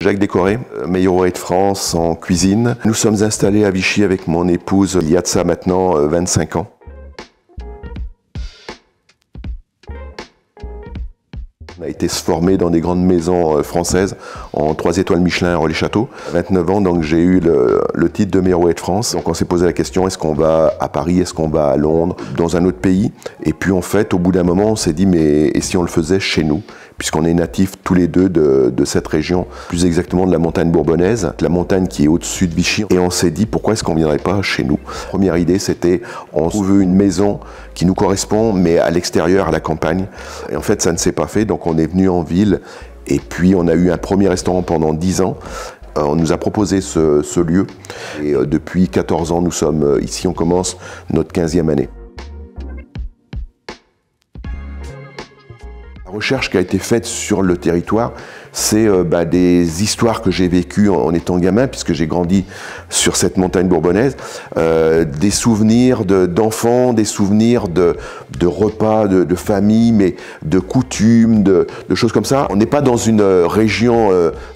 Jacques Décoré, meilleur ouvrier de France en cuisine. Nous sommes installés à Vichy avec mon épouse il y a de ça maintenant 25 ans. On a été formé dans des grandes maisons françaises en 3 étoiles Michelin à Relais-Château. À 29 ans, donc j'ai eu le titre de meilleur ouvrier de France. Donc on s'est posé la question, est-ce qu'on va à Paris, est-ce qu'on va à Londres, dans un autre pays? Et puis en fait, au bout d'un moment, on s'est dit, mais et si on le faisait chez nous? Puisqu'on est natifs tous les deux de cette région, plus exactement de la montagne bourbonnaise, la montagne qui est au-dessus de Vichy. Et on s'est dit, pourquoi est-ce qu'on ne viendrait pas chez nous? Première idée, c'était, on trouve une maison qui nous correspond, mais à l'extérieur, à la campagne. Et en fait, ça ne s'est pas fait, donc on est venu en ville. Et puis, on a eu un premier restaurant pendant 10 ans. On nous a proposé ce lieu. Et depuis 14 ans, nous sommes ici, on commence notre 15e année. La recherche qui a été faite sur le territoire, c'est des histoires que j'ai vécues en étant gamin, puisque j'ai grandi sur cette montagne bourbonnaise, des souvenirs d'enfants, des souvenirs de repas, de famille, mais de coutumes, de choses comme ça. On n'est pas dans une région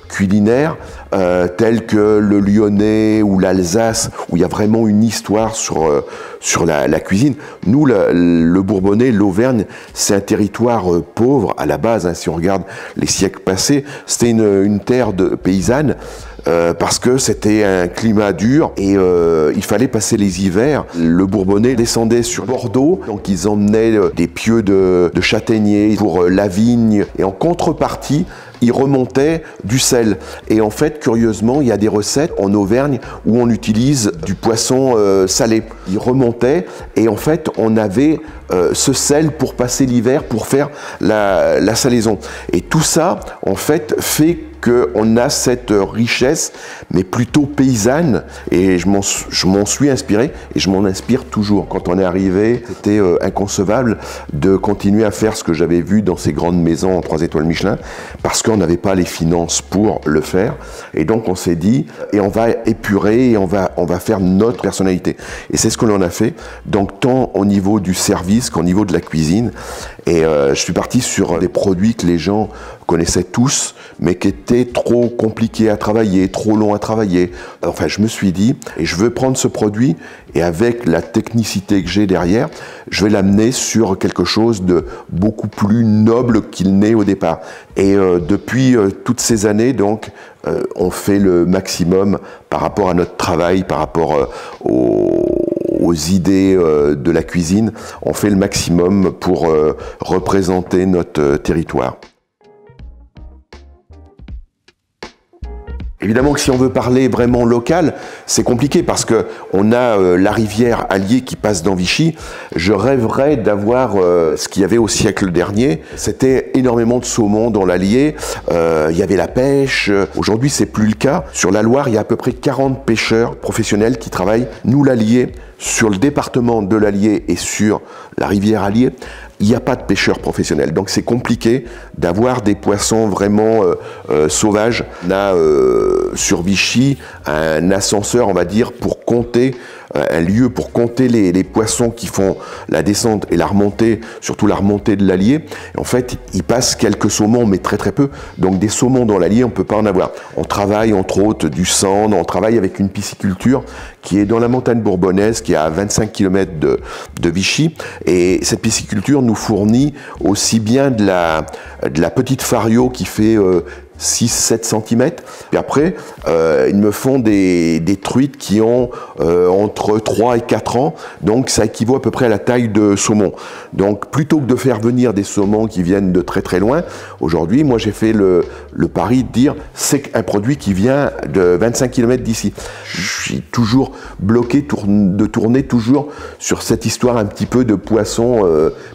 culinaire telle que le Lyonnais ou l'Alsace, où il y a vraiment une histoire sur la cuisine. Nous, le Bourbonnais, l'Auvergne, c'est un territoire pauvre à la base, hein, si on regarde les siècles passés. C'était une terre paysanne parce que c'était un climat dur et il fallait passer les hivers. Le Bourbonnais descendait sur Bordeaux, donc ils emmenaient des pieux de châtaigniers pour la vigne, et en contrepartie, il remontait du sel. Et en fait, curieusement, il y a des recettes en Auvergne où on utilise du poisson salé. Il remontait et en fait, on avait ce sel pour passer l'hiver, pour faire la salaison. Et tout ça, en fait qu'on a cette richesse, mais plutôt paysanne, et je m'en suis inspiré, et je m'en inspire toujours. Quand on est arrivé, c'était inconcevable de continuer à faire ce que j'avais vu dans ces grandes maisons en 3 étoiles Michelin, parce qu'on n'avait pas les finances pour le faire, et donc on s'est dit, et on va épurer, et on va faire notre personnalité. Et c'est ce que l'on a fait, donc tant au niveau du service qu'au niveau de la cuisine, et je suis parti sur des produits que les gens connaissaient tous, mais qui étaient trop compliqués à travailler, trop longs à travailler. Enfin, je me suis dit, et je veux prendre ce produit, et avec la technicité que j'ai derrière, je vais l'amener sur quelque chose de beaucoup plus noble qu'il n'est au départ. Et depuis toutes ces années, donc, on fait le maximum par rapport à notre travail, par rapport aux idées de la cuisine. On fait le maximum pour représenter notre territoire. Évidemment que si on veut parler vraiment local, c'est compliqué parce que on a la rivière Allier qui passe dans Vichy. Je rêverais d'avoir ce qu'il y avait au siècle dernier. C'était énormément de saumon dans l'Allier. Il y avait la pêche. Aujourd'hui, c'est plus le cas. Sur la Loire, il y a à peu près 40 pêcheurs professionnels qui travaillent. Nous, l'Allier, sur le département de l'Allier et sur la rivière Allier, il n'y a pas de pêcheurs professionnels, donc c'est compliqué d'avoir des poissons vraiment sauvages. On a sur Vichy un ascenseur, on va dire, pour compter, un lieu pour compter les poissons qui font la descente et la remontée, surtout la remontée de l'Allier. En fait, il passe quelques saumons, mais très très peu. Donc des saumons dans l'Allier, on ne peut pas en avoir. On travaille entre autres du sandre, on travaille avec une pisciculture qui est dans la montagne bourbonnaise, qui est à 25 km de Vichy. Et cette pisciculture nous fournit aussi bien de la petite fario qui fait 6-7 cm. Et après, ils me font des truites qui ont entre 3 et 4 ans. Donc ça équivaut à peu près à la taille de saumon. Donc plutôt que de faire venir des saumons qui viennent de très très loin, aujourd'hui, moi j'ai fait le pari de dire c'est un produit qui vient de 25 km d'ici. Je suis toujours bloqué de tourner toujours sur cette histoire un petit peu de poisson,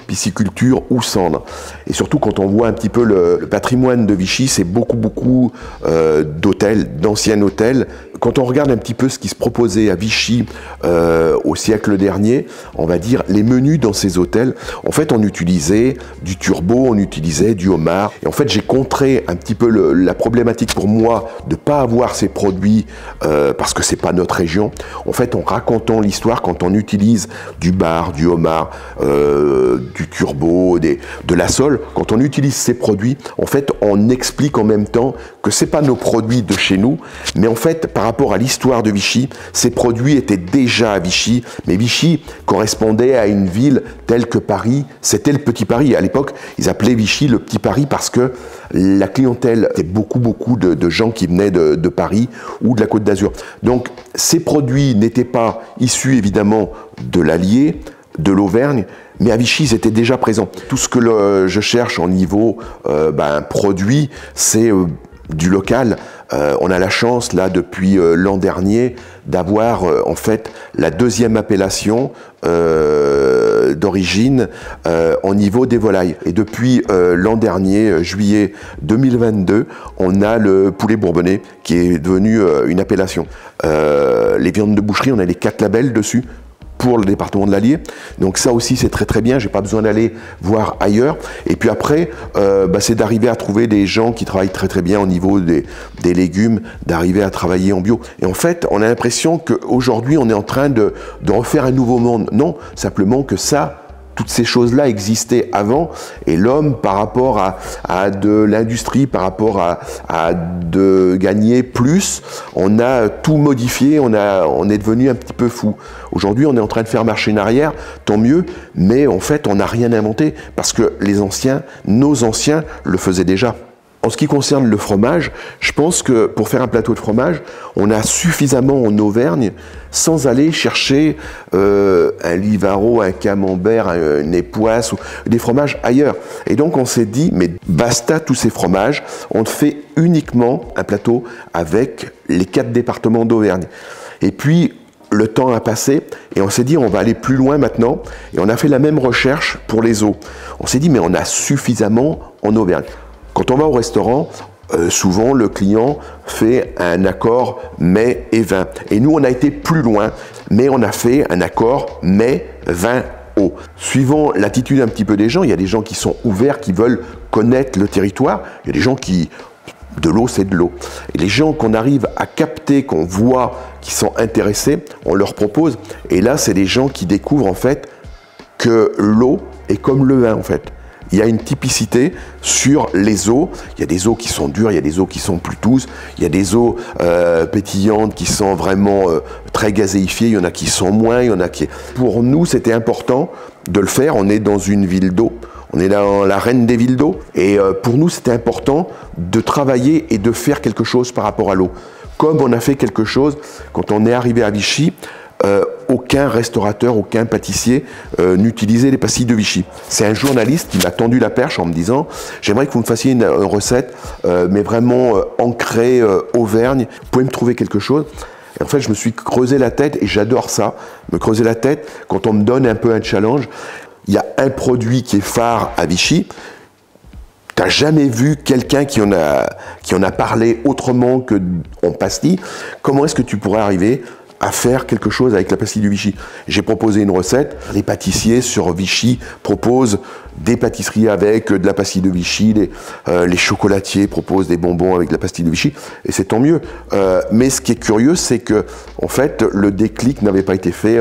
pisciculture ou cendre. Et surtout quand on voit un petit peu le patrimoine de Vichy, c'est beaucoup d'hôtels, d'anciens hôtels. quand on regarde un petit peu ce qui se proposait à Vichy au siècle dernier, on va dire les menus dans ces hôtels, en fait on utilisait du turbo, on utilisait du homard. Et en fait j'ai contré un petit peu la problématique pour moi de ne pas avoir ces produits parce que c'est pas notre région. En fait en racontant l'histoire, quand on utilise du bar, du homard, du turbo, de la sole, quand on utilise ces produits, en fait on explique en même temps que c'est pas nos produits de chez nous, mais en fait par rapport à l'histoire de Vichy, ces produits étaient déjà à Vichy, mais Vichy correspondait à une ville telle que Paris, c'était le Petit Paris. À l'époque, ils appelaient Vichy le Petit Paris parce que la clientèle était beaucoup de gens qui venaient de Paris ou de la Côte d'Azur. Donc ces produits n'étaient pas issus évidemment de l'Allier, de l'Auvergne, mais à Vichy, ils étaient déjà présents. Tout ce que je cherche en niveau produit, c'est du local. On a la chance, là, depuis l'an dernier, d'avoir en fait la deuxième appellation d'origine au niveau des volailles. Et depuis l'an dernier, juillet 2022, on a le poulet bourbonnais qui est devenu une appellation. Les viandes de boucherie, on a les 4 labels dessus pour le département de l'Allier. Donc ça aussi c'est très bien, j'ai pas besoin d'aller voir ailleurs. Et puis après, c'est d'arriver à trouver des gens qui travaillent très bien au niveau des légumes, d'arriver à travailler en bio. Et en fait, on a l'impression qu'aujourd'hui on est en train de refaire un nouveau monde. Non, simplement que toutes ces choses-là existaient avant, et l'homme, par rapport à de l'industrie, par rapport à de gagner plus, on a tout modifié, on est devenu un petit peu fou. Aujourd'hui, on est en train de faire marche en arrière, tant mieux, mais en fait, on n'a rien inventé, parce que nos anciens le faisaient déjà. En ce qui concerne le fromage, je pense que pour faire un plateau de fromage, on a suffisamment en Auvergne sans aller chercher un Livaro, un Camembert, une Époisse ou des fromages ailleurs. Et donc on s'est dit, mais basta tous ces fromages, on fait uniquement un plateau avec les 4 départements d'Auvergne. Et puis, le temps a passé et on s'est dit on va aller plus loin maintenant, et on a fait la même recherche pour les eaux. On s'est dit mais on a suffisamment en Auvergne. Quand on va au restaurant, souvent le client fait un accord mets et vin. Et nous, on a été plus loin, mais on a fait un accord mets, vin, eau. Suivant l'attitude un petit peu des gens, il y a des gens qui sont ouverts, qui veulent connaître le territoire. Il y a des gens qui... De l'eau, c'est de l'eau. Et les gens qu'on arrive à capter, qu'on voit, qui sont intéressés, on leur propose. Et là, c'est des gens qui découvrent en fait que l'eau est comme le vin en fait. Il y a une typicité sur les eaux. Il y a des eaux qui sont dures, il y a des eaux qui sont plus douces, il y a des eaux pétillantes qui sont vraiment très gazéifiées, il y en a qui sont moins, il y en a qui... Pour nous, c'était important de le faire. On est dans une ville d'eau, on est dans la reine des villes d'eau. Et pour nous, c'était important de travailler et de faire quelque chose par rapport à l'eau. Comme on a fait quelque chose quand on est arrivé à Vichy, aucun restaurateur, aucun pâtissier n'utilisait les pastilles de Vichy. C'est un journaliste qui m'a tendu la perche en me disant « J'aimerais que vous me fassiez une recette, mais vraiment ancrée Auvergne. Vous pouvez me trouver quelque chose ?» Et en fait, je me suis creusé la tête, et j'adore ça, me creuser la tête quand on me donne un peu un challenge. Il y a un produit qui est phare à Vichy. T'as jamais vu quelqu'un qui en a parlé autrement que en pastille. Comment est-ce que tu pourrais arriver à faire quelque chose avec la pastille de Vichy? J'ai proposé une recette. Les pâtissiers sur Vichy proposent des pâtisseries avec de la pastille de Vichy. Les chocolatiers proposent des bonbons avec de la pastille de Vichy. Et c'est tant mieux. Mais ce qui est curieux, c'est que, en fait, le déclic n'avait pas été fait